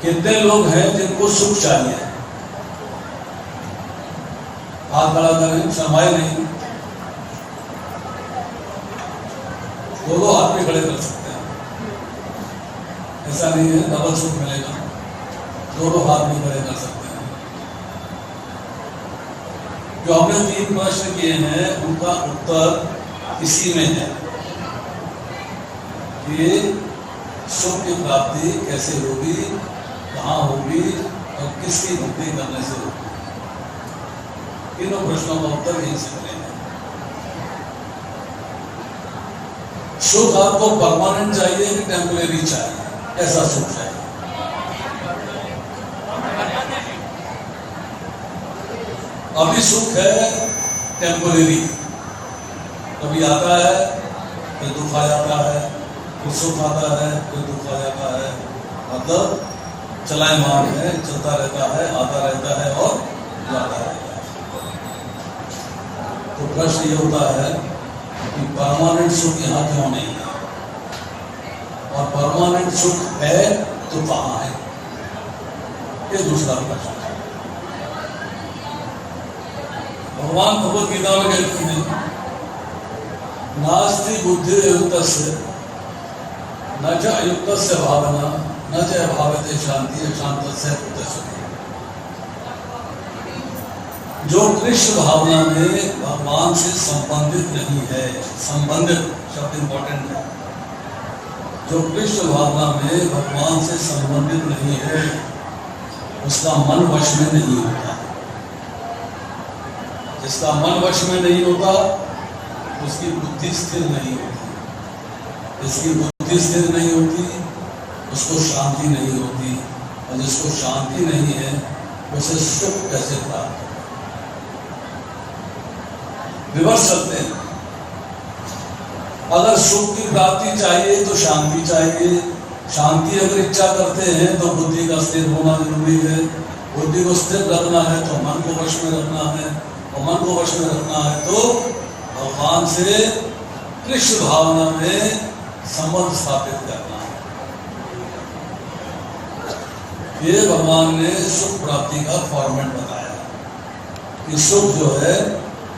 कितने लोग हैं जिनको सुख चाहिए? हाथ खड़ा करें, शर्माए नहीं। दो हाथ भी खड़े कर सकते हैं, ऐसा नहीं है डबल सुख मिलेगा। दोनों हाथ भी खड़े कर सकते हैं। जो हमने 3 प्रश्न किए हैं उनका उत्तर इसी में है कि सुख की प्राप्ति कैसे होगी, कहाँ होगी और किसकी भक्ति करने से होगी। तीनों प्रश्नों का उत्तर यहीं से मिलेगा। सुख आपको परमानेंट चाहिए कि टेम्परेरी चाहिए? कैसा सुख चाहिए? अभी सुख है टेम्परेरी, कभी आता है फिर दुख आ जाता है, फिर सुख आता है फिर दुख आ जाता है, मतलब चलायमान है, चलता रहता है, आता रहता है और जाता रहता है। तो प्रश्न ये होता है कि परमानेंट सुख यहाँ क्यों नहीं है, और परमानेंट सुख है तो कहाँ है? ये दूसरा प्रश्न। भगवान भगवद गीता में कहते हैं नास्ति बुद्धि युक्तस्य न च अयुक्तस्य भावना न च अभावते शांति शांतस्य कुतस्य। जो कृष्ण भावना में भगवान से संबंधित नहीं है, संबंधित शब्द इंपॉर्टेंट है, जो कृष्ण भावना में भगवान से संबंधित नहीं है उसका मन वश में नहीं होता। जिसका मन वश में नहीं होता उसकी बुद्धि स्थिर नहीं होती, जिसकी बुद्धि स्थिर नहीं होती उसको शांति नहीं होती, और जिसको शांति नहीं है उसे सुख कैसे प्राप्त होगा? विवर्स करते हैं। अगर सुख की प्राप्ति चाहिए तो शांति चाहिए, शांति अगर इच्छा करते हैं तो बुद्धि का स्थिर होना जरूरी है, बुद्धि को स्थिर रखना है तो मन को वश में रखना है, और मन को वश में रखना है तो भगवान से कृष्ण भावना में संबंध स्थापित करना है। ये भगवान ने सुख प्राप्ति का फॉर्मेट बताया कि सुख जो है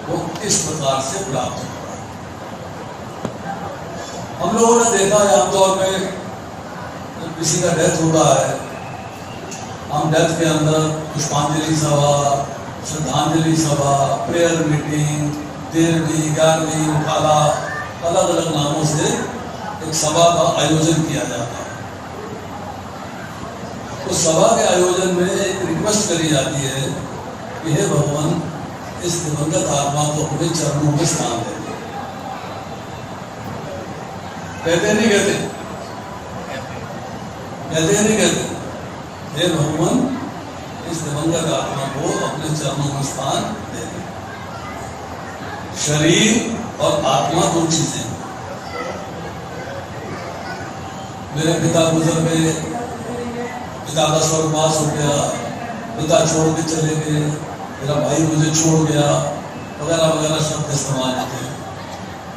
वो किस प्रकार से प्राप्त होगा। हम लोगों ने देखा है आमतौर पे जब किसी का डेथ होता है, हम डेथ के अंदर पुष्पांजलि सभा, श्रद्धांजलि सभा, प्रेयर मीटिंग, 13वीं 11वीं उखाला, अलग अलग नामों से एक सभा का आयोजन किया जाता है। उस सभा के आयोजन में एक रिक्वेस्ट करी जाती है कि हे भगवान इस दिवंगत आत्मा को अपने चरणों में स्थान दे। कहते नहीं कहते? कहते नहीं कहते? हे भगवान इस दिवंगत आत्मा को अपने चरणों में स्थान दे। शरीर और आत्मा दो चीजें। मेरे पिता गुजर गए, पिता का स्वर्गवास हो गया, पिता छोड़ के चले गए, मेरा भाई मुझे छोड़ गया, वगैरह वगैरह शब्द इस्तेमाल होते हैं।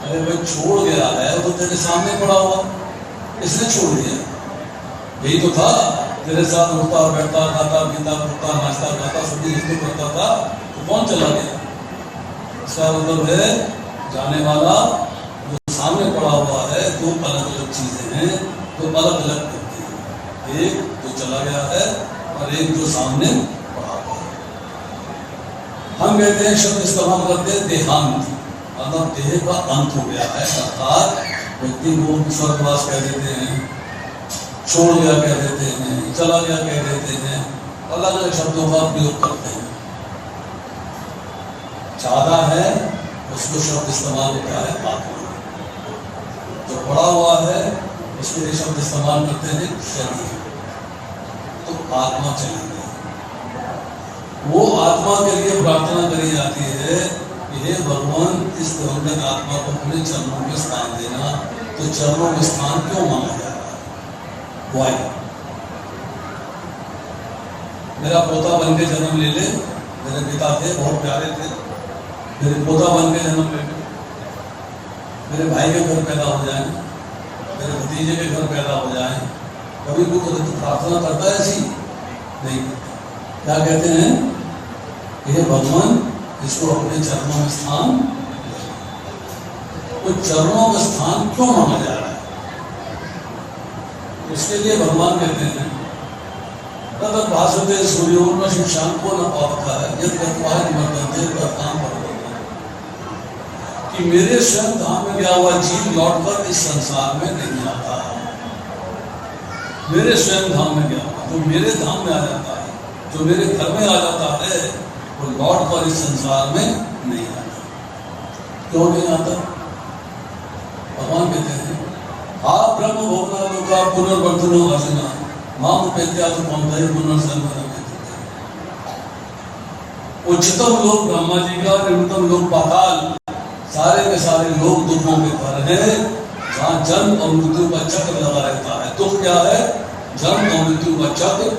अरे भाई छोड़ गया है तो तेरे सामने पड़ा हुआ, इसने छोड़ दिया? यही तो था, तेरे साथ उठता बैठता खाता पीता घूमता नाचता गाता सभी रिश्ते करता था, तो कौन चला गया? इसका मतलब है जाने वाला जो सामने पड़ा हुआ है दो अलग अलग चीजें हैं, दो अलग अलग व्यक्ति हैं, एक जो चला गया है और एक जो सामने पड़ा हुआ है। हम कहते हैं शब्द इस्तेमाल करते हैं देहांत, मतलब देह का अंत हो गया है, अर्थात व्यक्ति को स्वर्गवास कह देते हैं, छोड़ गया कह देते हैं, चला गया कह देते हैं, अलग अलग शब्दों का प्रयोग करते हैं। चाहता है उसको शब्द इस्तेमाल होता है आत्मा, जो पड़ा हुआ है उसके लिए शब्द इस्तेमाल करते हैं शरीर। तो आत्मा चली गई, वो आत्मा के लिए प्रार्थना करी जाती है कि हे भगवान इस दिवंगत आत्मा को अपने चरणों में स्थान देना। तो चरणों में स्थान क्यों मांगा जा रहा है? वाई? मेरा पोता बन के जन्म ले ले, मेरे पिता थे बहुत प्यारे थे, मेरे पोता बन के जन्म ले ले, मेरे भाई के घर पैदा हो जाए, मेरे भतीजे के घर पैदा हो जाए, कभी कोई तो प्रार्थना करता है ऐसी? नहीं, क्या कहते हैं कि हे भगवान इसको अपने चरणों में स्थान, वो चरणों में स्थान क्यों मांगा जा रहा है? उसके लिए भगवान कहते हैं तद भाषते सूर्योर्न शिक्षांको न पावता है यद गत्वा निवर्तन्ते तत्काम परिवर्तन, कि मेरे स्वयं धाम में गया हुआ जीव लौटकर इस संसार में नहीं आता। मेरे स्वयं धाम में गया हुआ जो मेरे धाम में आ जाता है, जो मेरे घर में आ जाता है, वो लौटकर इस संसार में नहीं आता। क्यों नहीं आता? भगवान कहते हैं आप ब्रह्म भोगना लोका पुनर्वर्तनो अर्जुना माम उपेत्या तो पौंधे पुनर्जन्म। उच्चतम लोक ब्रह्मा जी का, निम्नतम लोक पाताल, सारे के सारे लोग दुखों के घर हैं, जहाँ जन्म और मृत्यु का चक्र लगा रहता है। दुख क्या है? जन्म और मृत्यु का चक्र।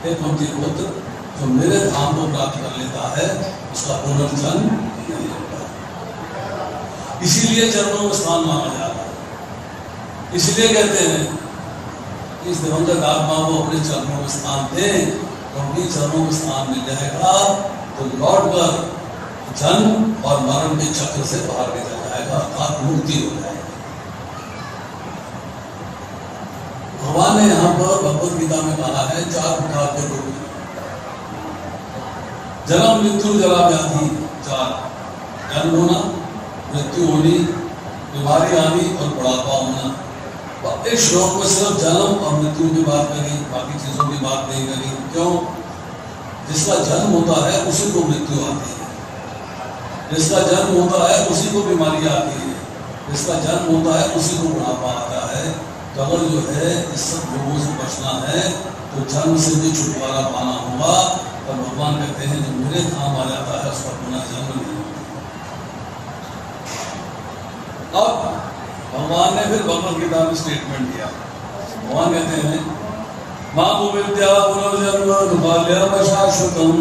हे कुंती पुत्र, जो मेरे धाम को प्राप्त कर लेता है उसका पुनर्जन्म नहीं होता। इसीलिए चरणों में स्थान मांगा जा रहा है। इसलिए कहते हैं इस दिवंगत आत्मा को अपने चरणों में स्थान दें, क्योंकि चरणों में स्थान मिल जाएगा तो लौटकर जन्म और मरण के चक्र से बाहर निकल जाएगा, अर्थात मुक्ति हो जाएगी। भगवान ने यहाँ पर भगवत गीता में कहा है 4 प्रकार के रोग, जन्म मृत्यु जरा व्याधि 4, जन्म होना, मृत्यु होनी, बीमारी आनी और बुढ़ापा होना। इस श्लोक में सिर्फ जन्म और मृत्यु की बात करी, बाकी चीजों की बात नहीं करी। क्यों? जिसका जन्म होता है उसी को मृत्यु आती है, जिसका जन्म होता है उसी को बीमारी आती है, जिसका जन्म होता है उसी को बुढ़ापा आता है। तो अगर जो है इस सब रोगों से बचना है तो जन्म से भी छुटकारा पाना होगा। और भगवान कहते हैं जो मेरे धाम आ जाता है उसका पुनः जन्म नहीं होता। अब भगवान ने फिर भगवत गीता में स्टेटमेंट दिया। भगवान कहते हैं मां विद्या पुनर्जन्म बाल्यम शाश्वतम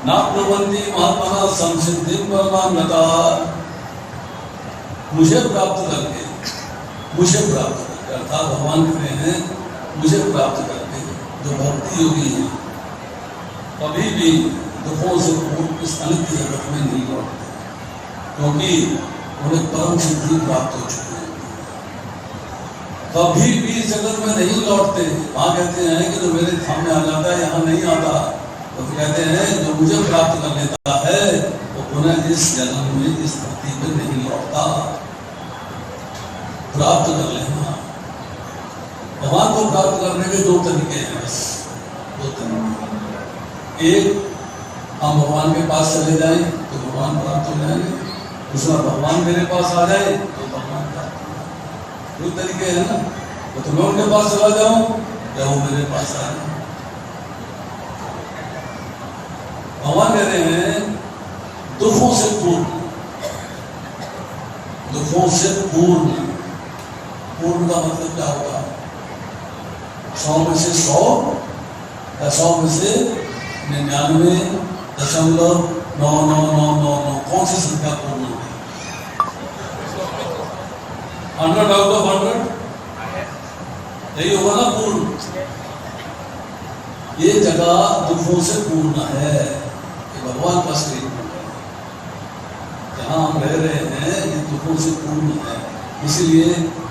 नाप्नुवन्ति महात्मनः संसिद्धिं परमान्नता। मुझे प्राप्त करके, मुझे प्राप्त करके, अर्थात भगवान कहते हैं मुझे प्राप्त करके जो भक्ति योगी है कभी भी दुखों से इस अनित्य जगत में नहीं लौटते, क्योंकि उन्हें परम सिद्धि प्राप्त हो चुकी है। कभी भी जगत में नहीं लौटते। वहां कहते हैं कि जो मेरे धाम में आ जाता है यहाँ नहीं आता, तो कहते हैं जो मुझे प्राप्त कर लेता है वो पुनः इस जन्म में इस धरती में नहीं लौटता। प्राप्त कर लेना, भगवान को प्राप्त करने के 2 तरीके हैं, बस 2 तरीके। एक, हम भगवान के पास चले जाएं तो भगवान प्राप्त हो जाएंगे। दूसरा, भगवान मेरे पास आ जाए तो भगवान प्राप्त हो जाए। 2 तरीके हैं ना। तो मैं उनके पास चला जाऊं या वो मेरे पास आ जाए। भगवान कह रहे हैं दुखों से पूर्ण, दुखों से पूर्ण। पूर्ण का मतलब क्या होगा? 100 में से 100 या 100 में से 99.9999। कौन सी संख्या पूर्ण होगी? 100 आउट ऑफ 100 यही होगा ना पूर्ण। ये जगह दुखों से पूर्ण है, ये भगवान का स्टेटमेंट है। जहां हम रह रहे हैं ये दुखों से पूर्ण है, इसीलिए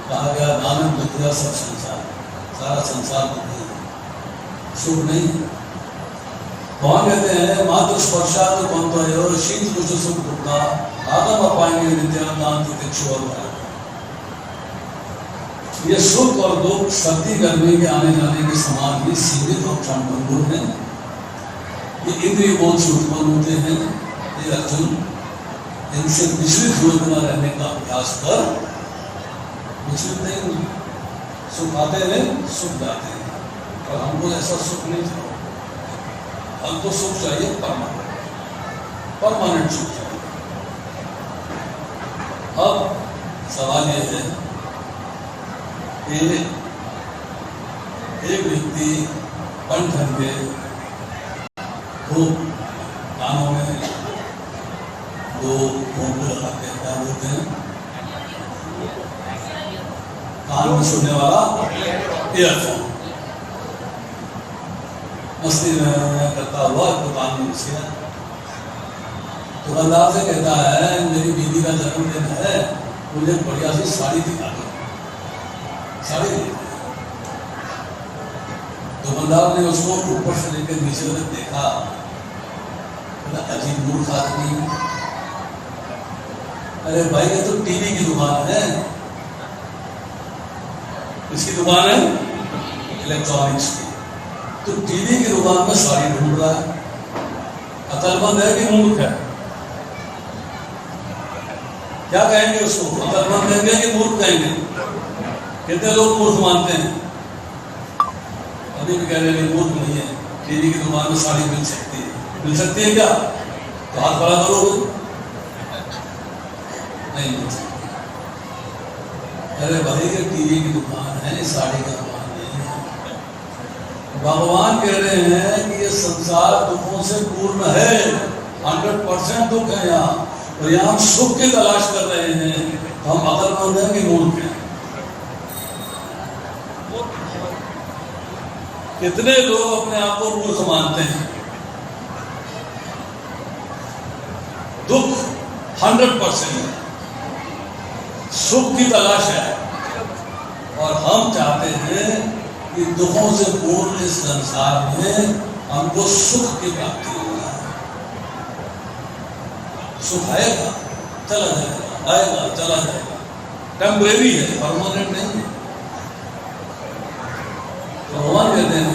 कहा गया नानक दुखिया सब संसार, सारा संसार दुखी है, सुख नहीं है। भगवान कहते हैं मात्र स्पर्शा तो कौन तो शीत कुछ सुख दुखा आगम अपाएंगे नित्यानंद तितिक्षुर। ये सुख और दुख सर्दी गर्मी के आने जाने के समान ही सीमित और क्षणभंगुर है। ये इंद्रिय बोध से उत्पन्न होते हैं। ये अर्जुन इनसे विचलित हुए बिना रहने का अभ्यास कर, विचलित नहीं हुए। सुख आते हैं, सुख जाते हैं, और हमको ऐसा सुख नहीं चाहिए। हमको सुख चाहिए परमानेंट, परमानेंट सुख चाहिए। अब सवाल ये है कि एक व्यक्ति बन ठन के खूब कानों में 2 घोंपे लगाते हैं, क्या बोलते हैं? कान में सुनने वाला ईयरफोन। मस्ती में करता हुआ दुकान में घुस गया। दुकानदार से कहता है मेरी बीवी का जन्मदिन है, मुझे बढ़िया सी साड़ी दिखा दो। साड़ी दुकानदार ने उसको ऊपर से लेकर नीचे तक देखा, अजीब मूर्ख आदमी। अरे भाई ये तो टीवी की दुकान है। इसकी दुकान है इलेक्ट्रॉनिक्स की, तो टीवी की दुकान में साड़ी ढूंढ रहा है। अकलमंद है कि मूर्ख है? क्या कहेंगे उसको? अकलमंद कहेंगे कि मूर्ख कहेंगे? कितने लोग मूर्ख मानते हैं? अभी भी कह रहे हैं मूर्ख नहीं है, टीवी की दुकान में साड़ी मिल सकती है। मिल सकती है क्या? तो हाथ खड़ा करोगे? नहीं मिल सकती। अरे भाई ये टीवी की दुकान है, साड़ी की दुकान नहीं है। भगवान कह रहे हैं कि ये संसार दुखों से पूर्ण है, 100% दुख है यहाँ, और यहाँ हम सुख की तलाश कर रहे हैं। हम अकलमंद हैं कि मूर्ख हैं? कितने लोग अपने आप को मूर्ख मानते हैं? दुख 100% है, सुख की तलाश है, और हम चाहते हैं कि दुखों से पूर्ण इस संसार में हमको सुख की प्राप्ति हो जाए। सुख आएगा, चला जाएगा, आएगा, चला जाएगा, टेम्परेरी है, परमानेंट नहीं है। भगवान कहते हैं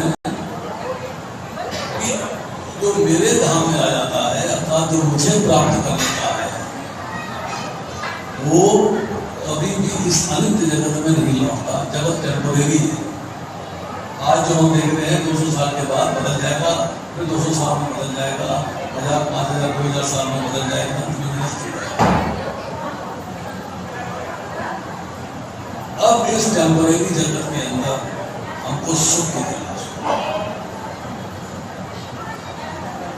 कि जो मेरे धाम में आ जाता है, अर्थात जो मुझे प्राप्त कर लेता है, वो कभी भी इस अनित्य जगत में नहीं लौटता। जगत टेम्परेरी है। आज जो हम देख रहे हैं 200 साल के बाद बदल जाएगा, फिर 200 साल में बदल जाएगा, 1000, 5000, 2000 साल में बदल जाएगा। अब इस टेम्परेरी जगत के अंदर हमको सुख की तलाश है।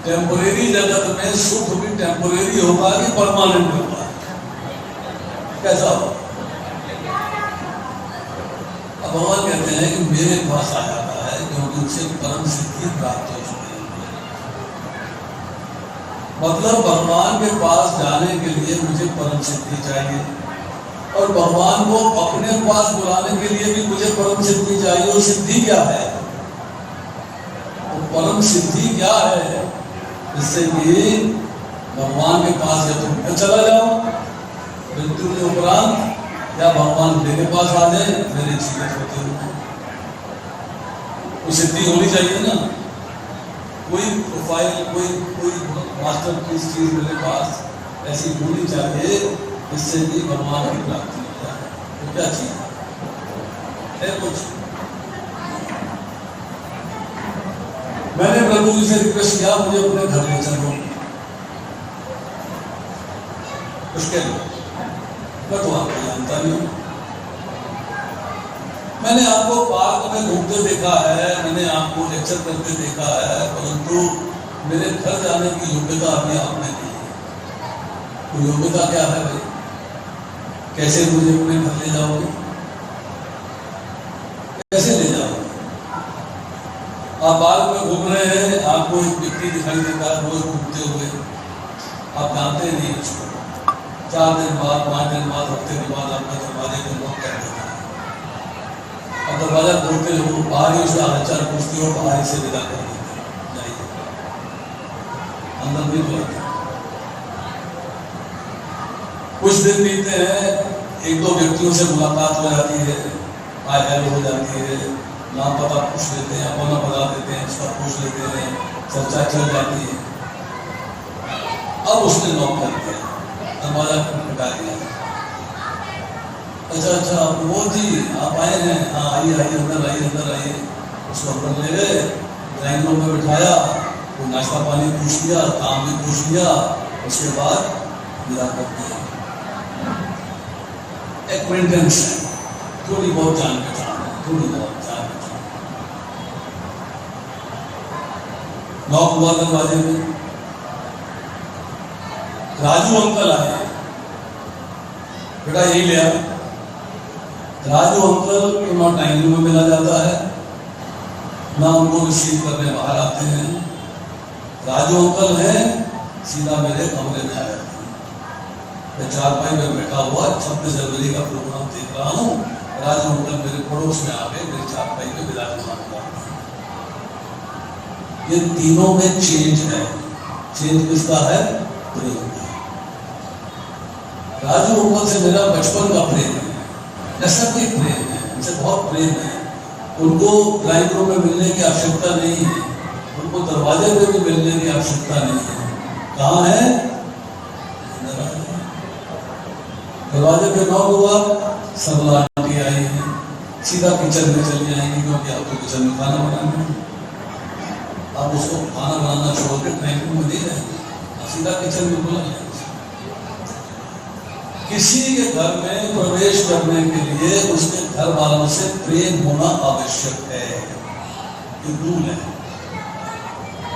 टेम्परेरी जगत में सुख भी टेम्परेरी होगा कि परमानेंट होगा? कैसा होगा? अब भगवान कहते हैं कि मेरे पास आ जाता है क्योंकि उसे परम सिद्धि प्राप्त हो चुकी है। मतलब भगवान के पास जाने के लिए मुझे परम सिद्धि चाहिए, और भगवान को अपने पास बुलाने के लिए भी मुझे परम सिद्धि चाहिए। और सिद्धि क्या है? तो परम सिद्धि क्या है? जिससे कि भगवान के पास या तो मैं चला जाऊं मृत्यु के उपरांत, या भगवान मेरे पास आ जाए मेरे जीवित होते हुए। वो सिद्धि होनी चाहिए ना, कोई प्रोफाइल, कोई मास्टरपीस चीज मेरे पास ऐसी होनी चाहिए जिससे कि भगवान की प्राप्ति हो जाए। तो क्या चीज है? कुछ मैंने प्रभु जी से रिक्वेस्ट किया, मुझे अपने घर ले चलो। उसके मैं तो आपको जानता नहीं, मैंने आपको पार्क में घूमते देखा है, मैंने आपको लेक्चर करते देखा है, परंतु मेरे घर जाने की योग्यता अभी आप में नहीं है। तो योग्यता क्या है भाई? कैसे मुझे अपने घर ले जाओगे? कैसे ले जाओगे? आप पार्क में घूम रहे हैं, आपको एक व्यक्ति दिखाई देता है रोज घूमते हुए, आप जानते नहीं उसको। 4 दिन बाद, 5 दिन बाद, हफ्ते के बाद आपका दरवाजे को लॉक कर देता है। अब दरवाजा खोलते हो, बाहर ही उसका हालचाल पूछते हो, बाहर से विदा कर देते हैं, जाइए, अंदर नहीं बुलाते। कुछ दिन बीतते हैं, 1-2 व्यक्तियों से मुलाकात हो जाती है, हाय हेलो हो जाती है, नाम पता पूछ लेते हैं, अपना बता देते हैं, उसका पूछ लेते हैं, चर्चा चल जाती है। अब उसने लॉक कर दिया, दरवाजा हटा दिया। अच्छा वो जी आप आए हैं? हाँ आइए अंदर आइए। उसको अंदर ले गए, ड्राइंग रूम में बिठाया, वो नाश्ता पानी पूछ लिया, काम भी पूछ लिया, उसके बाद विदा कर दिया। एक्वेंटेंस है, थोड़ी बहुत जान पहचान है, थोड़ी बहुत जान पहचान। लॉक हुआ दरवाजे में, राजू अंकल आए, बेटा यही ले आ। राजू अंकल को ना डाइनिंग में मिला जाता है, ना उनको रिसीव करने बाहर आते हैं। राजू अंकल हैं, सीधा मेरे कमरे में आए। मैं चारपाई में बैठा हुआ 26 जनवरी का प्रोग्राम देख रहा हूँ। राजू अंकल मेरे पड़ोस में आके मेरी चारपाई पे विराजमान हुआ। ये तीनों में चेंज है। चेंज किसका है? प्रेम का। राजू अंकल से मेरा बचपन का प्रेम है, नैसर्गिक प्रेम है, उनसे बहुत प्रेम है। उनको ड्राइंग रूम में मिलने की आवश्यकता नहीं है, उनको दरवाजे पे भी मिलने की आवश्यकता नहीं है। कहाँ है? दरवाजे पे नॉक हुआ, सब आंटी आई है, सीधा किचन में चली जाएंगी, क्योंकि आपको किचन में खाना बनाना है। आप उसको खाना बनाना छोड़ के ड्राइंग रूम में नहीं जाएंगे, सीधा किचन में बुला लेंगे। किसी के घर में प्रवेश करने के लिए उसके घर वालों से प्रेम होना आवश्यक है, ये रूल है।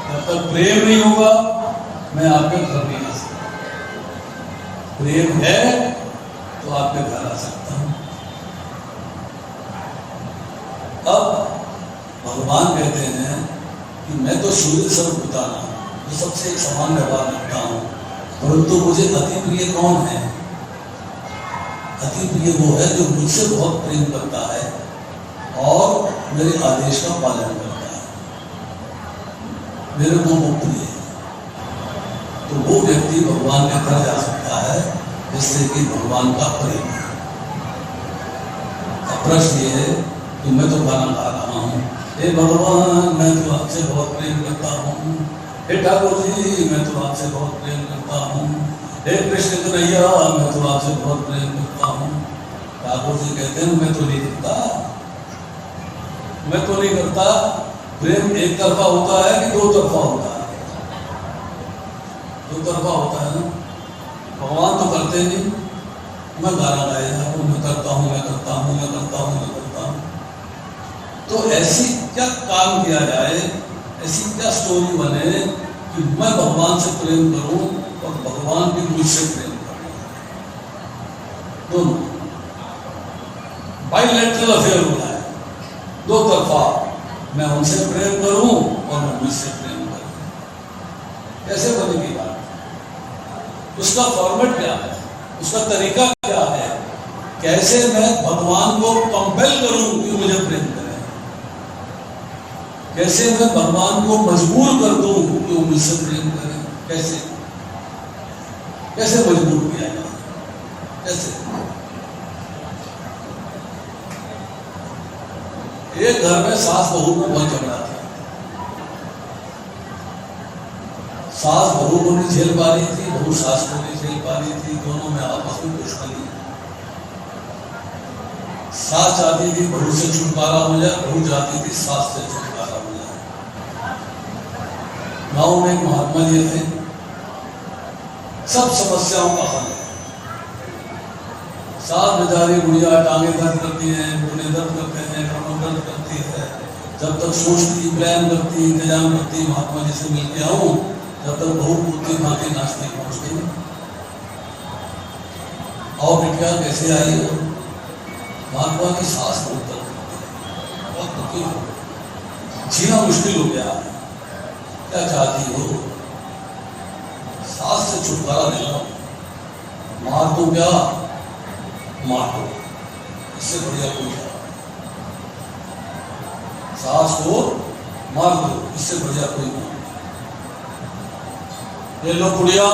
जब तक प्रेम नहीं होगा मैं आपके घर नहीं आ सकता। प्रेम है तो आपके घर आ सकता हूं। अब भगवान कहते हैं कि मैं तो सूर्य स्वरूप बताना जो सबसे एक समान व्यवहार रखता हूं, परंतु मुझे अति प्रिय कौन है? अति प्रिय वो है जो मुझसे बहुत प्रेम करता है और मेरे आदेश का पालन करता है, मेरे को वो प्रिय है। तो वो व्यक्ति भगवान के घर जा सकता है जिससे कि भगवान का प्रेम है। अब प्रश्न ये है कि मैं तो खाना खा रहा हूँ, हे भगवान मैं तो आपसे बहुत प्रेम करता हूँ, हे ठाकुर जी मैं तो आपसे बहुत प्रेम करता हूँ, हे कृष्ण कन्हैया मैं तो आपसे बहुत प्रेम करता हूँ। ठाकुर जी कहते हैं मैं तो नहीं करता, मैं तो नहीं करता। प्रेम एक तरफा होता है कि दो तरफा होता है? दो तरफा होता है ना। भगवान तो करते नहीं, मैं गाना गाया जाऊँ, मैं करता हूँ, मैं करता हूँ, मैं करता हूँ, मैं करता हूँ। तो ऐसी क्या काम किया जाए, ऐसी क्या स्टोरी बने कि मैं भगवान से प्रेम करूं और भगवान भी मुझसे प्रेम करें? दोनों बाइलेटरल अफेयर होना है, दो तरफा। मैं उनसे प्रेम करूं और मैं मुझसे प्रेम करूं। कैसे बनेगी बात? उसका फॉर्मेट क्या है, उसका तरीका क्या है? कैसे मैं भगवान को कंपेल करूं कि मुझे प्रेम करें? कैसे मैं भगवान को मजबूर कर दूं कि वो मुझसे प्रेम करें? कैसे कैसे मजबूर किया जाए? कैसे? एक घर में सास बहू को बहुत झगड़ा था। सास बहू को नहीं झेल पा रही थी, बहू सास को नहीं झेल पा रही थी, दोनों में आपस में दुश्मनी। सास चाहती थी बहू से छुटकारा हो जाए, बहू चाहती थी सास से छुटकारा हो जाए। गांव में एक महात्मा जी थे, सब समस्याओं का हल है। सास बेचारी बुढ़िया टांगे दर्द करती हैं, घुटने दर्द करते हैं, कमर दर्द करती है। जब तक सोचती, प्लान करती, इंतजाम करती महात्मा जी से मिलके आऊं, जब तक बहू कूदती भागती नाचती पहुंचती। और बिटिया कैसे आई हो? महात्मा की सास बहुत दर्द करती है, बहुत दुखी हो, जीना मुश्किल हो गया। क्या चाहती हो? सास से छुटकारा दिलाओ। मार दो क्या? मार दो, इससे बढ़िया कोई है? सास को मार दो, इससे बढ़िया कोई नहीं। ये लो बुढ़िया,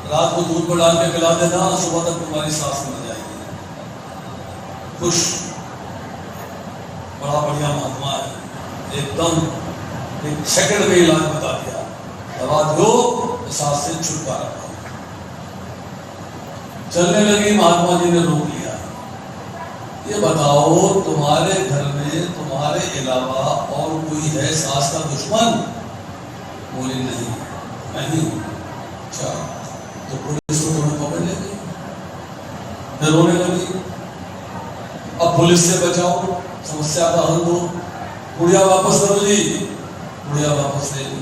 रात को दूध में डाल के पिला देना, सुबह तक तुम्हारी सास मर जाएगी। खुश, बड़ा बढ़िया महात्मा है, एकदम एक सेकंड में इलाज बता दिया। दवा दो, सास से छुटकारा पाओ। चलने लगी, महात्मा जी ने रोक लिया। ये बताओ तुम्हारे घर में तुम्हारे अलावा और कोई है सास का दुश्मन? बोली नहीं, नहीं। अच्छा, तो पुलिस को तुम्हें पकड़ लेगी। फिर रोने लगी। अब पुलिस से बचाओ, समस्या का हल दो। बुढ़िया वापस करो जी, बुढ़िया वापस ले ली।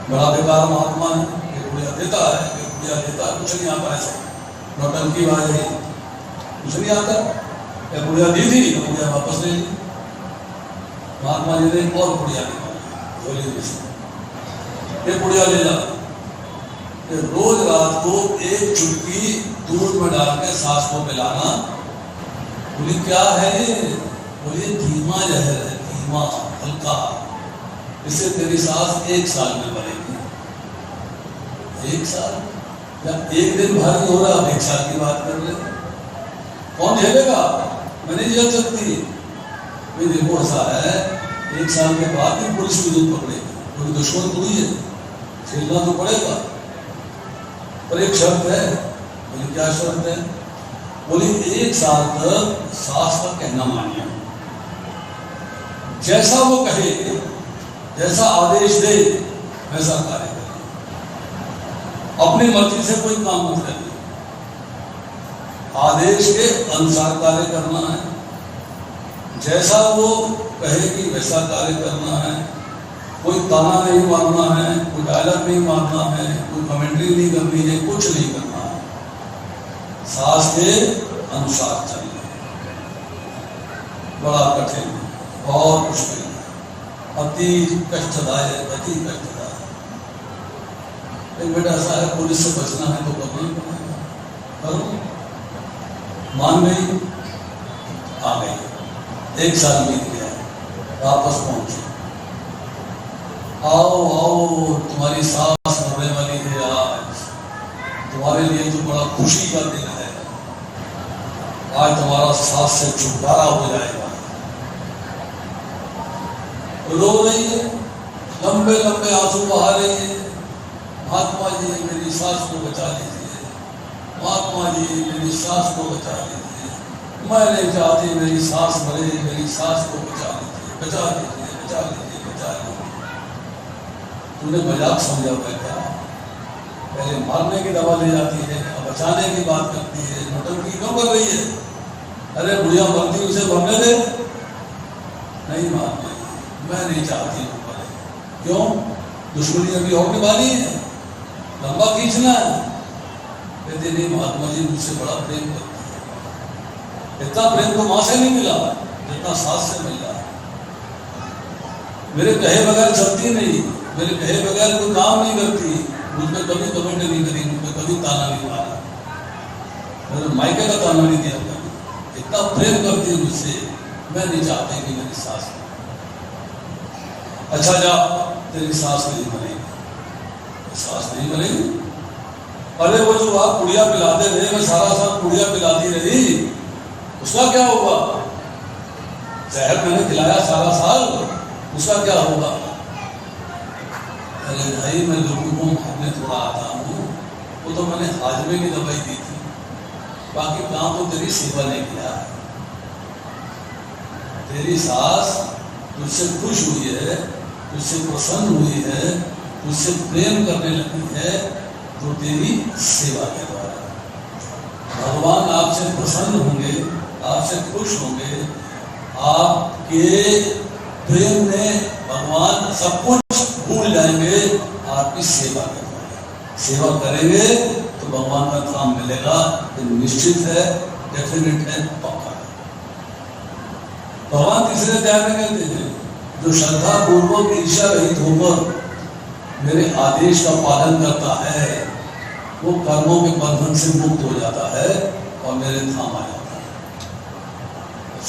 बड़ा बेकार महात्मा है, ये बुढ़िया देता है, ये बुढ़िया देता है, कुछ नहीं आता है, नौटंकी बाज है, कुछ नहीं आता। ये बुढ़िया दी थी, बुढ़िया वापस ले ली। महात्मा जी ने और पुड़िया निकाला झोली में से, ये पुड़िया ले जा, रोज रात को एक चुटकी दूध में डाल के सास को पिलाना। बोली क्या है ये? बोली धीमा जहर है, धीमा हल्का, इससे तेरी सास 1 साल में मरेगी। 1 साल या एक दिन भर नहीं हो रहा, अब 1 साल की बात कर रहे, कौन झेलेगा? मैं नहीं झेल सकती। देखो ऐसा है, 1 साल के बाद भी पुलिस की दूध पकड़ेगी, क्योंकि दुश्मन थोड़ी है, झेलना तो पड़ेगा। पर एक शर्त है। बोली क्या शर्त है? बोली 1 साल तक सास का कहना मानिए, जैसा वो कहे, जैसा आदेश दे वैसा कार्य करें, अपनी मर्जी से कोई काम मत करिए, आदेश के अनुसार कार्य करना है, जैसा वो कहेगी वैसा कार्य करना है, कोई ताना नहीं मारना है, कोई डायलॉग नहीं मारना है, कोई कमेंट्री नहीं करनी है, कुछ नहीं करना है, सास के अनुसार चलना। बड़ा कठिन, बहुत मुश्किल, अति कष्टदायक, अति कष्टदायक। एक बेटा ऐसा है, पुलिस से बचना है तो करना ही पड़ेगा, करो। मान गई, आ गई, 1 साल बीत गया, वापस पहुंचे। आओ आओ, तुम्हारी सास मरने वाली है आज, तुम्हारे लिए तो बड़ा खुशी का दिन है, आज तुम्हारा सास से छुटकारा हो जाएगा। रो रही है, लंबे लंबे आंसू बहा रही है, महात्मा जी मेरी सास को बचा लीजिए, महात्मा जी मेरी सास को बचा लीजिए, मैं नहीं चाहती मेरी सास मरे, मेरी सास को बचा लीजिए, बचा लीजिए, बचा लीजिए, बचा लीजिए। तूने मजाक समझा हुआ क्या? पहले मारने की दवा ले जाती है, अब बचाने की बात करती है, नौटंकी क्यों कर रही है? अरे बुढ़िया मरती, उसे मरने दे। नहीं मारने, मैं नहीं चाहती वो मरे। क्यों? दुश्मनी अभी और निभानी है, लंबा खींचना है। कहते नहीं, महात्मा जी मुझसे बड़ा प्रेम करती है, इतना प्रेम तो मां से नहीं मिला जितना सास से मिला। मेरे कहे बगैर चलती नहीं, मेरे कहे बगैर कोई काम नहीं करती, मुझ पर कभी कमेंट नहीं करी, मुझ पर कभी ताना नहीं मारा, मेरे मायके का ताना नहीं दिया कभी। इतना प्रेम करती है मुझसे, मैं नहीं चाहती कि मेरी सास। अच्छा जा, तेरी सास नहीं मरेगी, सास नहीं मरेगी। अरे वो जो आप पुड़िया पिलाते रहे, मैं सारा साल पुड़िया पिलाती रही, उसका क्या होगा? जहर मैंने खिलाया सारा साल, उसका क्या होगा? अरे भाई, मैं लोगों को मारने थोड़ा आता हूँ, वो तो मैंने हाजमे की दवाई दी थी, बाकी काम तो तेरी सेवा ने किया। तेरी सास तुझसे खुश हुई है, तुझसे प्रसन्न हुई है, तुझसे प्रेम करने लगी है, तो तेरी सेवा के द्वारा भगवान आपसे प्रसन्न होंगे, आपसे खुश होंगे। आपके प्रेम में भगवान सब कुछ भूल जाएंगे, आपकी सेवा के द्वारा। सेवा करेंगे तो भगवान का काम मिलेगा, तो निश्चित है, डेफिनेट है, पक्का है। भगवान तीसरे अध्याय में कहते हैं, जो श्रद्धा पूर्वक ईर्ष्या रहित होकर मेरे आदेश का पालन करता है, वो कर्मों के बंधन से मुक्त हो जाता है और मेरे धाम आ जाता है।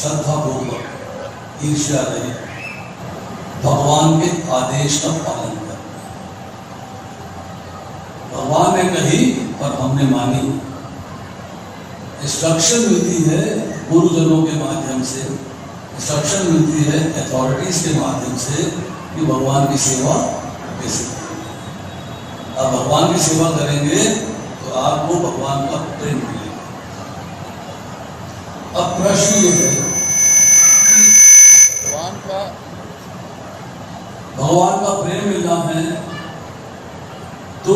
श्रद्धा पूर्वक ईर्ष्या रहित भगवान के आदेश का पालन करना। भगवान ने कही पर हमने मानी। इंस्ट्रक्शन मिलती है गुरुजनों के माध्यम से, इंस्ट्रक्शन मिलती है अथॉरिटीज के माध्यम से कि भगवान की सेवा कैसे करें। अब भगवान की सेवा करेंगे तो आपको भगवान का प्रेम मिलेगा। अब प्रश्न ये है, भगवान का प्रेम मिलना है तो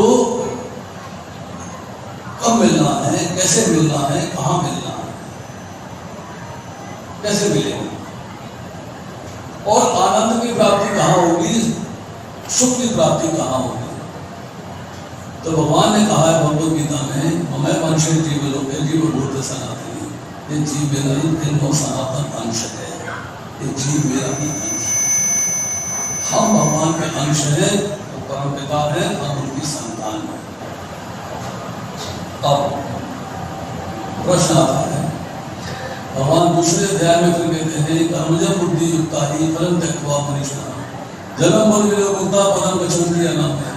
कब मिलना है, कैसे मिलना है, कहां मिलना है, कैसे मिलेगा, और आनंद की प्राप्ति कहां होगी, सुख की प्राप्ति कहां होगी? तो भगवान ने कहा है भगवद गीता में, मैं मनुष्य जीव लोके जीव भूत सनातनी, ये जीव मेरा ही सनातन अंश है, ये जीव मेरा ही अंश है। हम भगवान के अंश हैं, तो परम पिता है, हम उनकी संतान हैं। अब प्रश्न आता है, भगवान दूसरे अध्याय में फिर कहते हैं कर्मजम बुद्धि युक्ता ही फलम त्यक्त्वा मनीषा जन्म मरण वियोगमुक्ता पदम गच्छन्ति अनंत है।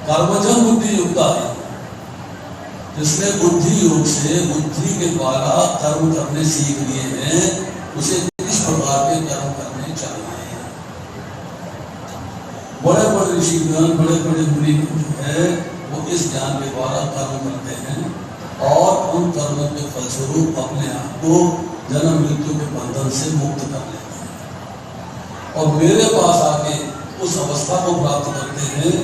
कर्मजम बुद्धि युक्ता है, जिसने बुद्धि योग से बुद्धि के द्वारा कर्म करने सीख लिए हैं, उसे किस प्रकार के कर्म करने चाहिए। बड़े बड़े ऋषिगण, बड़े बड़े मुनि जो है वो इस ज्ञान के द्वारा कर्म करते हैं और उन कर्मों के फलस्वरूप अपने आप को जन्म मृत्यु के बंधन से मुक्त कर लेते हैं और मेरे पास आके उस अवस्था को प्राप्त करते हैं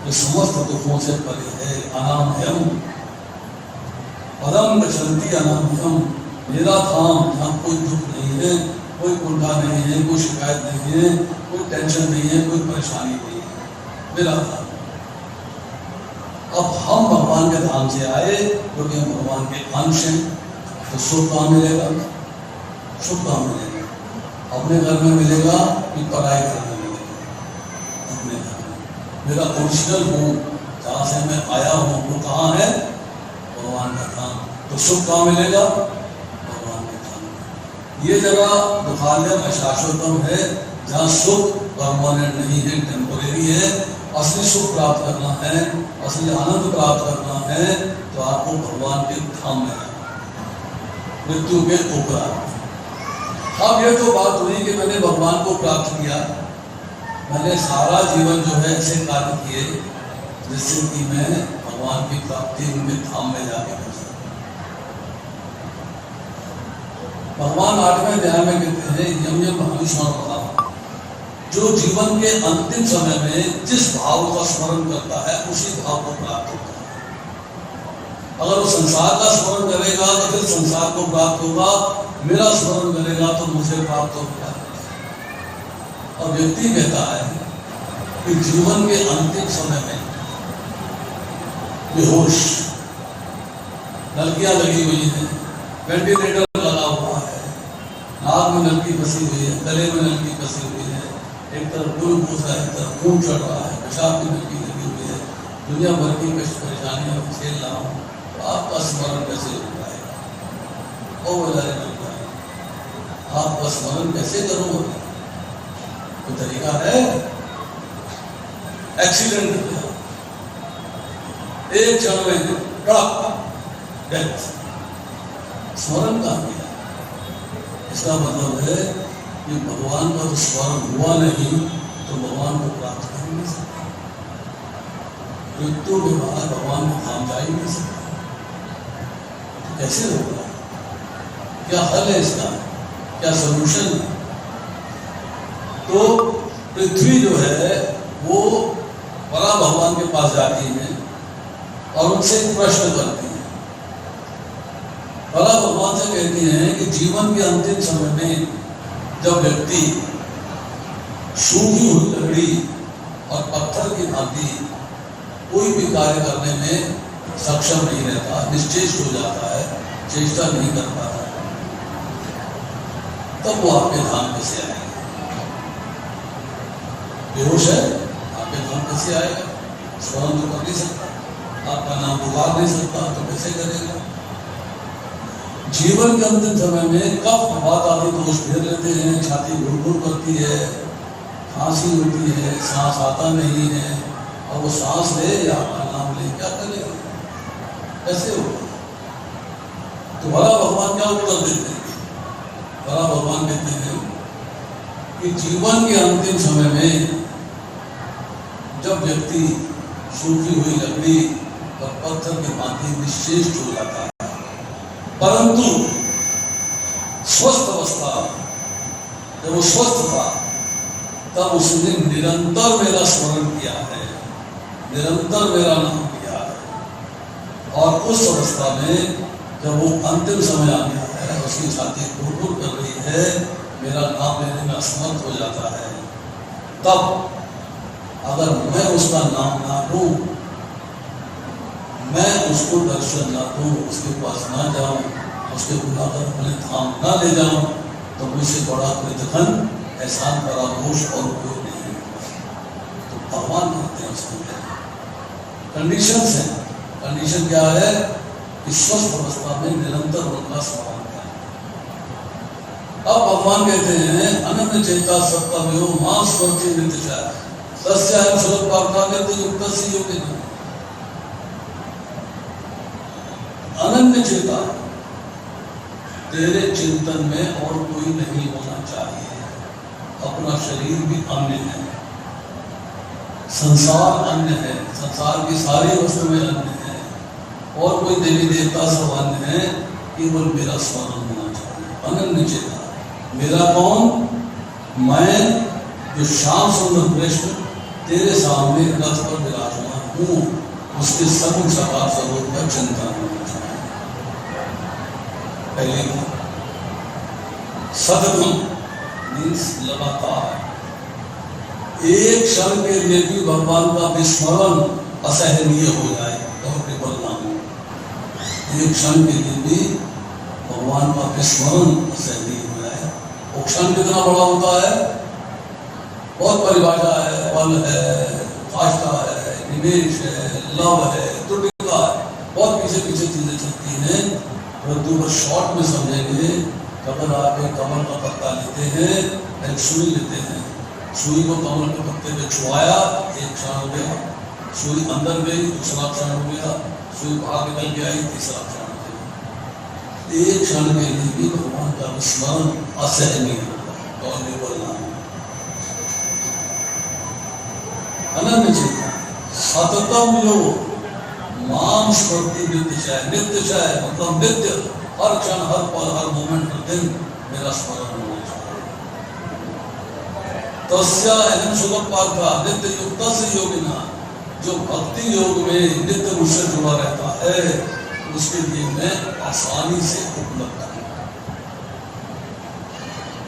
जो समस्त दुखों से परे है। अनामयम पदम गच्छन्ति अनामयम, मेरा धाम जहाँ कोई दुख नहीं है, कोई कुंठा नहीं है, कोई शिकायत नहीं है, कोई टेंशन नहीं है, कोई परेशानी नहीं है, मेरा धाम। अब हम भगवान के धाम से आए क्योंकि हम भगवान के अंश हैं, तो सुख कहाँ मिलेगा? सुख कहाँ मिलेगा? अपने घर में मिलेगा कि पराए घर में मिलेगा? अपने घर में। मेरा ओरिजिनल हूँ जहाँ से मैं आया हूँ वो कहाँ है? भगवान का धाम। तो सुख कहाँ मिलेगा? भगवान के धाम। ये जगह दुखालयम शाश्वतम है, जहाँ सुख परमानेंट नहीं है, टेम्पोरेरी है। असली सुख प्राप्त करना है, असली आनंद प्राप्त करना है, तो आपको भगवान के धाम में मृत्यु के ऊपर। अब ये तो बात हुई कि मैंने भगवान को प्राप्त किया, मैंने सारा जीवन जो है ऐसे कार्य किए जिससे कि मैं भगवान की प्राप्ति उनके धाम में जाके कर सकूं। भगवान 8वें अध्याय में कहते हैं यम यम भविष्यवाणी बताओ, जो जीवन के अंतिम समय में जिस भाव का स्मरण करता है उसी भाव को प्राप्त होता है। अगर वो संसार का स्मरण करेगा तो फिर संसार को प्राप्त होगा, मेरा स्मरण करेगा तो मुझे प्राप्त होगा। और व्यक्ति कहता है कि जीवन के अंतिम समय में बेहोश, नलकियां लगी हुई हैं, वेंटिलेटर लगा हुआ है, नाक में नलकी फंसी हुई है, गले में नलकी फंसी हुई है, एक तरफ गुल पूछ रहा है, एक तरफ खून चढ़ रहा है, पेशाब की नलकी लगी हुई है, दुनिया भर की कष्ट परेशानियां झेल रहा हूँ, तो आपका स्मरण कैसे हो जाएगा? ओ बजारे लगता है, आपका स्मरण कैसे करूँ? तो तरीका है, एक्सीडेंट हो गया, एक क्षण में डेथ, स्मरण कहाँ गया? इसका मतलब है कि भगवान का तो स्मरण हुआ नहीं तो भगवान को प्राप्त कर नहीं सकता, मृत्यु के बाद भगवान को धाम जा ही नहीं सकता। तो कैसे होगा? क्या हल है इसका? क्या सोल्यूशन है? तो पृथ्वी जो है वो बड़ा भगवान के पास जाती है और उनसे प्रश्न करती है। बड़ा भगवान से कहती हैं कि जीवन के अंतिम समय में जब व्यक्ति सूखी हुई लकड़ी और पत्थर की भांति कोई भी कार्य करने में सक्षम नहीं रहता, निश्चेष्ट हो जाता है, चेष्टा नहीं कर पाता, तब वो आपके धाम कैसे आएगा? बेहोश है, आपके धाम कैसे आएगा? स्मरण तो कर नहीं सकता, आपका नाम पुकार नहीं सकता, तो कैसे करेगा? जीवन के अंतिम समय में कफ बात आदि दोष घेर लेते हैं, छाती घुड़घुड़ करती है, खांसी होती है, सांस आता नहीं है, और वो सांस ले या आपका नाम ले, क्या करेगा? कैसे होगा? तो बड़ा भगवान क्या उत्तर देते हैं? बड़ा भगवान कहते हैं कि जीवन के अंतिम समय में जब व्यक्ति सूखी हुई लकड़ी और पत्थर के भांति निश्चेष्ट हो जाता है, परंतु स्वस्थ अवस्था जब वो स्वस्थ था तब उसने निरंतर मेरा स्मरण किया है, निरंतर मेरा नाम किया है, और उस अवस्था में जब वो अंतिम समय आ गया है, उसकी छाती घुड़घुड़ कर रही है, मेरा नाम लेने में असमर्थ हो जाता है, तब अगर मैं उसका नाम ना लूं, मैं उसको दर्शन ना दूं, उसके पास ना जाऊं, उसके बुलाकर अपने धाम ना ले जाऊं, तो मुझसे बड़ा कोई धन एहसान फरामोश और कोई नहीं। तो भगवान करते हैं उसके कंडीशन है। कंडीशन क्या है कि स्वस्थ अवस्था में निरंतर उनका स्मरण करें। अब भगवान कहते हैं अनन्य चेता सत्तमयो मां स्वर्ति नित्यशा तस्याहं सुलभता नित्य युक्तस्य योगिनः। अनन्य चेता, तेरे चिंतन में और कोई नहीं होना चाहिए। अपना शरीर भी अन्य है, संसार अन्य है, संसार की सारी वस्तुएं अन्य है, और कोई देवी देवता सब अन्य है, केवल मेरा स्मरण होना चाहिए। अनन्य चेता, मेरा कौन? मैं जो श्याम सुंदर कृष्ण तेरे सामने रथ पर विराजमान हूँ, उसके सगुण साकार स्वरूप का चिंतन होना चाहिए। पहले सततम मीन्स लगातार, एक क्षण के लिए भी भगवान का विस्मरण असहनीय हो जाए तो केवल नाम। एक क्षण के लिए भी भगवान का विस्मरण असहनीय हो जाए। वो क्षण कितना बड़ा होता है, बहुत परिभाषा है, पल है, आस्था है, निवेश है, लव है, त्रुटिका है, बहुत पीछे पीछे चीजें चलती हैं। परंतु वो शॉर्ट में समझेंगे। कमल आके कमल का पत्ता लेते हैं, एक सुई लेते हैं, सुई को कमल के पत्ते पे छुआया, एक क्षण हो गया, सुई अंदर गई, दूसरा क्षण हो गया, सुई बाहर निकल के आई, तीसरा क्षण हो गया। एक क्षण के लिए भी भगवान का विस्मरण असहनीय होगा और निकलना। अनन्य चेता सततम यो माम स्मृति नित्यशय, नित्यशय मतलब नित्य, हर क्षण हर पल हर मोमेंट हर दिन मेरा स्मरण होना चाहिए। तस्या अहम सुलभ पार्था नित्य युक्त से योगिना, जो भक्ति योग में नित्य मुझसे जुड़ा रहता है, उसके लिए मैं आसानी से उपलब्ध हूँ।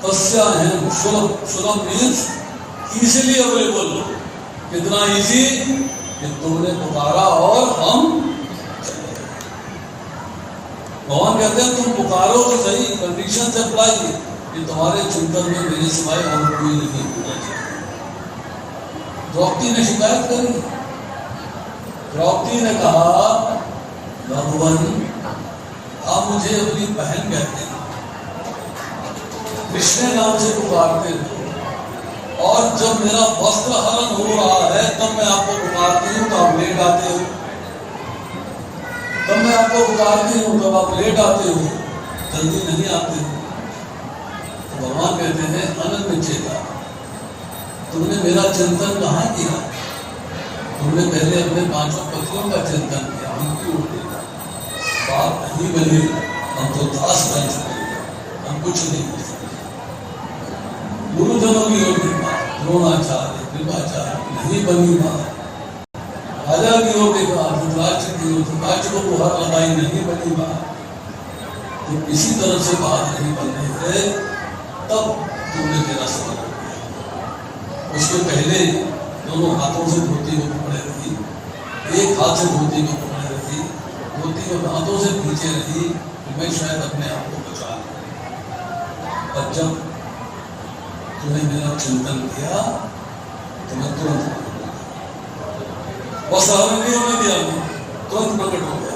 तस्या अहम सुलभ, सुलभ मीन्स इजीली अवेलेबल। कितना इजी कि तुमने पुकारा और हम चले। भगवान कहते हैं तुम पुकारो तो सही, कंडीशन से अप्लाई कि तुम्हारे चिंतन में मेरे सिवाय और कोई नहीं होना चाहिए। द्रौपदी ने शिकायत करी। द्रौपदी ने कहा भगवान आप मुझे अपनी बहन कहते हैं, कृष्ण नाम से पुकारते हो, और जब मेरा वस्त्र हरण हो रहा है तब मैं आपको पुकारती हूँ तो आप लेट आते हो, तब मैं आपको पुकारती हूँ तब आप लेट आते हो, जल्दी नहीं आते हो। तो भगवान कहते हैं अनन्य चेता, तुमने मेरा चिंतन कहाँ किया? तुमने पहले अपने पांचों पतियों का चिंतन किया, उनकी उल्टी बात नहीं बनी, हम तो दास बन चुके हैं, हम कुछ नहीं कर सकते। गुरुजनों की योग्य द्रोणाचार्य कृपाचार्य नहीं बनी बात, राजा की योग्य धृतराष्ट्र की धृतराष्ट्र को बुहार लगाई नहीं बनी बात। तो किसी तरह से बात नहीं बन रही है, तब तुमने मेरा सवाल किया। उसके पहले दोनों हाथों से धोती को पकड़े रही, एक हाथ से धोती को पकड़े रही, धोती को हाथों से खींचे रही, तो मैं शायद अपने आप को बचा लूं। और जब तुमने मेरा चिंतन किया तो मैं तुरंत बस नहीं होने दिया, तुरंत प्रकट हो गया।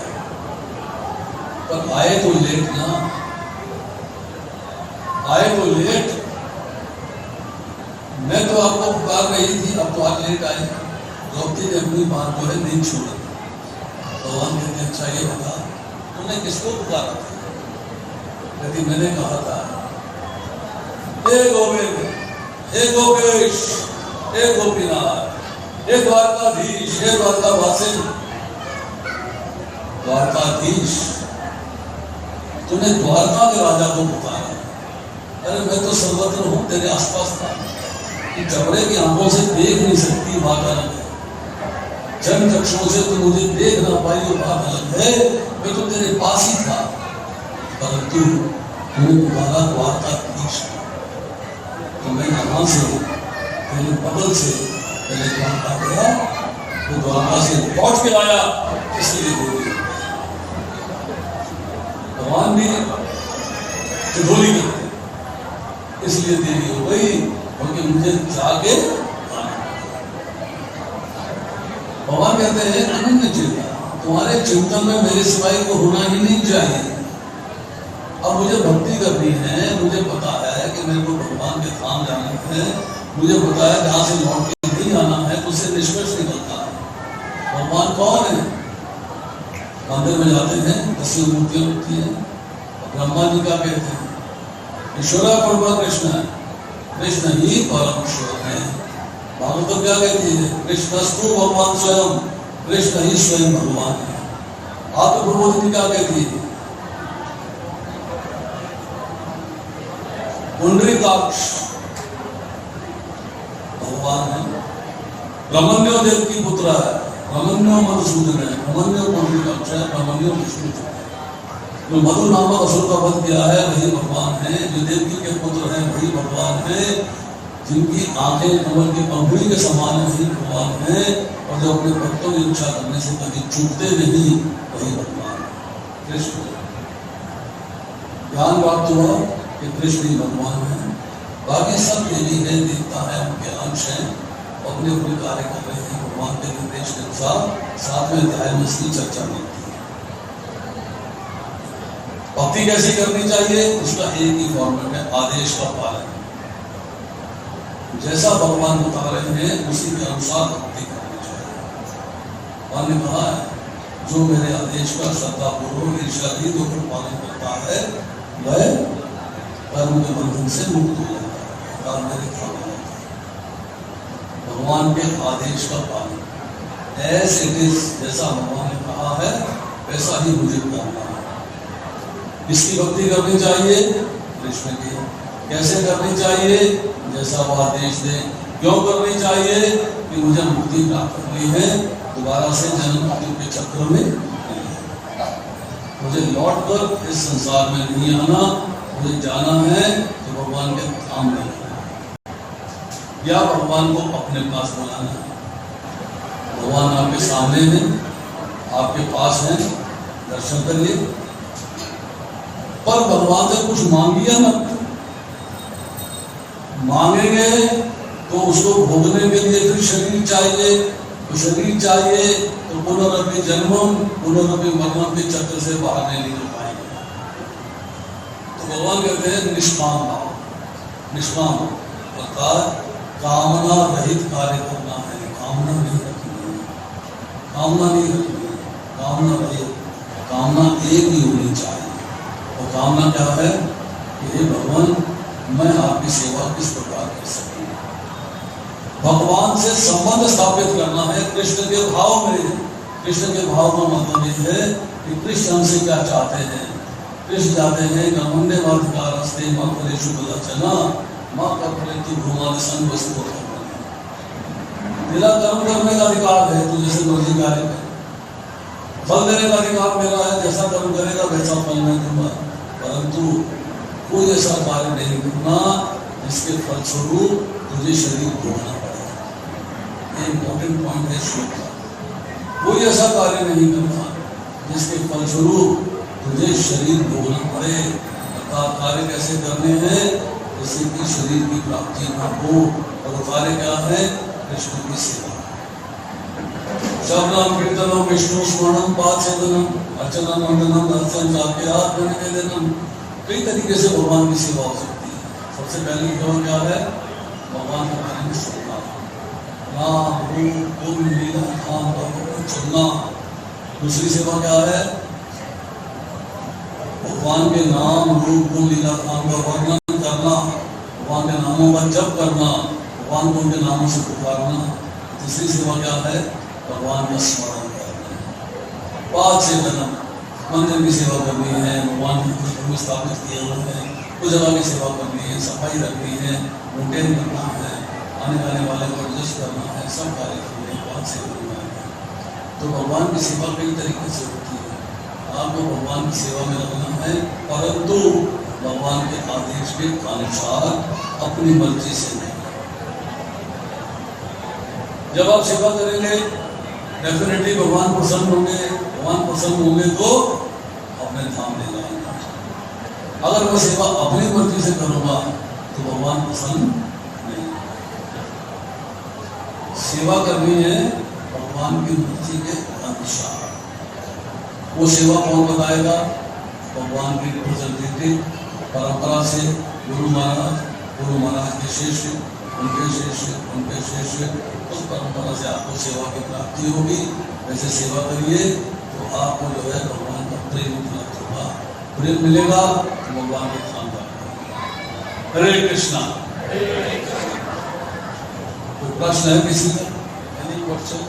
पर आए तो लेट ना, आए तो लेट। मैं तो आपको पुकार रही थी, अब तो आज लेट आई। द्रौपदी ने अपनी बात जो है नहीं छोड़ी। भगवान कहते हैं अच्छा ये बता तुमने किसको पुकारा था? यदि मैंने कहा था हे गोविंद, हे गोपेश, हे गोपीनाथ, हे द्वारकाधीश, हे द्वारकावासी, द्वारकाधीश, तूने द्वारका के राजा को पुकारा। अरे मैं तो सर्वत्र हूँ, तेरे आसपास था, कि जबड़े की आंखों से देख नहीं सकती बात अलग है, जन चक्षुओं से तो मुझे देख ना पाई वो बात अलग है। मैं तो तेरे पास ही था, परंतु तूने पुकारा द्वारकाधीश। तो मैं यहाँ से पहले बगल से पहले द्वारका गया, वो द्वारका से लौट के आया, इसलिए देवी भगवान भी ठिठोली करते, इसलिए देवी हो गई। मुझे जाके भगवान कहते हैं अनन्य चिंता, तुम्हारे चिंतन में मेरे सिवाय को होना ही नहीं चाहिए। अब मुझे भक्ति करनी है, मुझे पता है कि मेरे को भगवान के धाम जाना है, मुझे पता है जहाँ से लौट के नहीं आना है, तो उससे निष्कर्ष निकलता है भगवान कौन है। मंदिर में जाते हैं, 10 मूर्तियां होती है, ब्रह्मा जी का कहते हैं ईश्वर परम कृष्ण है, कृष्ण ही परम ईश्वर है। भागवत क्या कहती है, कृष्णस्तु भगवान स्वयं, कृष्ण ही स्वयं भगवान है। आप प्रबोधिनी क्या कहती है, पुंडरीकाक्ष भगवान है, ब्रह्मण्यो देव की पुत्र है, ब्रह्मण्यो मधुसूदन है, ब्रह्मण्यो पुंडरीकाक्ष है, ब्रह्मण्यो विष्णु है। जो मधु नामक असुर का वध किया है वही भगवान है, जो देवकी के पुत्र हैं वही भगवान है, जिनकी आंखें कमल की पंखुड़ी के समान वही भगवान है, और जो अपने भक्तों की इच्छा करने से कभी चूकते नहीं वही भगवान कृष्ण। ज्ञान प्राप्त हुआ कि कृष्ण ही भगवान है, बाकी सब देवी है, देवता है, उनके अंश हैं, अपने अपने कार्य कर रहे हैं भगवान के निर्देश के अनुसार। 7वें अध्याय में इसकी चर्चा मिलती है। भक्ति कैसी करनी चाहिए, उसका एक ही फॉर्मेट है, आदेश का पालन। जैसा भगवान बता रहे हैं उसी के अनुसार भक्ति करनी चाहिए। भगवान ने कहा है जो मेरे आदेश का श्रद्धापूर्वक ईर्ष्यारहित होकर पालन करता है वह कर्म के बंधन से मुक्त हो जाता है, कर्म मेरे काम आता है। भगवान के आदेश का पालन एज इट इज, जैसा भगवान ने कहा है वैसा ही मुझे करना है। किसकी भक्ति करनी चाहिए, कृष्ण की। कैसे करनी चाहिए, जैसा वो आदेश दे। क्यों करनी चाहिए, कि मुझे मुक्ति प्राप्त हुई है, दोबारा से जन्म मृत्यु के चक्र में मुझे लौट कर इस संसार में नहीं आना, मुझे जाना है तो भगवान के धाम में या भगवान को अपने पास बुलाना है। भगवान आपके सामने हैं, आपके पास हैं, दर्शन करिए, पर भगवान से कुछ मांगिए मत। मांगेंगे तो उसको भोगने के लिए फिर शरीर चाहिए, तो शरीर चाहिए तो पुनरअपि जन्मम पुनरअपि मरणम के चक्र से बाहर नहीं निकल पाएंगे। तो भगवान कहते हैं निष्काम भाव। निष्काम अर्थात कामना रहित कार्य करना है, कामना नहीं रखनी है, कामना नहीं रखनी है, कामना रहित, कामना एक ही होनी चाहिए। और कामना क्या है कि हे भगवान मैं आपकी सेवा किस प्रकार कर सकूं। भगवान से संबंध स्थापित करना है कृष्ण के भाव में। कृष्ण के भाव का मतलब ये है कि कृष्ण हमसे क्या चाहते हैं। कृष्ण चाहते हैं कि मुंडे वाधिकार हस्ते मां करेशु बलचना मां कपड़े तू घुमा संग वस्तु। तेरा कर्म करने का अधिकार है, तू जैसे मर्जी कार्य कर, फल देने का अधिकार मेरा है, जैसा कर्म करेगा वैसा फल मैं दूंगा, परंतु कोई ऐसा कार्य नहीं करना जिसके फलस्वरूप तुझे शरीर भोगना पड़े। इंपॉर्टेंट पॉइंट है श्लोक का। कोई ऐसा कार्य नहीं करना जिसके फलस्वरूप तुझे शरीर भोगना पड़े। अर्थात कार्य कैसे करने हैं जिससे कि शरीर की प्राप्ति न हो, और कार्य क्या है, कृष्ण की सेवा। श्रवणम कीर्तनम विष्णु स्मरणम पादसेवनम अर्चनम वंदनम दर्शन साक्षात् निवेदनम। कई तरीके से भगवान की सेवा हो सकती है। सबसे पहली सेवा क्या है, भगवान के बारे में सुनना, नाम रूप गुण लीला धाम को सुनना। दूसरी सेवा क्या है, भगवान के नाम रूप गुण लीला धाम का वर्णन करना, भगवान के नामों का जप करना, भगवान को उनके नामों से पुकारना। तीसरी सेवा क्या है, भगवान का स्मरण करना। पाद सेवनम, मंदिर की सेवा करनी है, भगवान की मंदिर में स्थापित किए हुए हैं, उस जगह की सेवा करनी है, सफाई रखनी है, मेंटेन करना है, आने जाने वाले को एडजस्ट करना है, सब कार्य करने के बाद सेवा करना है। तो भगवान की सेवा कई तरीके से होती है। आपको भगवान की सेवा में लगना है, परंतु भगवान के आदेश के अनुसार अपनी मर्जी से नहीं। जब आप सेवा करेंगे डेफिनेटली भगवान प्रसन्न होंगे। भगवान प्रसन्न होंगे तो अपने धाम ले जाएंगे। अगर मैं सेवा अपनी मर्जी से करूंगा तो भगवान प्रसन्न नहीं। सेवा करनी है भगवान की मूर्ति के अनुसार। वो सेवा कौन बताएगा? भगवान की रिप्रेजेंटेटिव परंपरा से गुरु महाराज के शिष्य, उनके शिष्य, उनके शिष्य, उस परंपरा से आपको सेवा की प्राप्ति होगी। वैसे सेवा करिए तो आपको जो है भगवान का प्रेम प्राप्त होगा। प्रेम मिलेगा तो भगवान के धाम जाएगा। हरे कृष्णा। कोई प्रश्न है किसी का? Any question?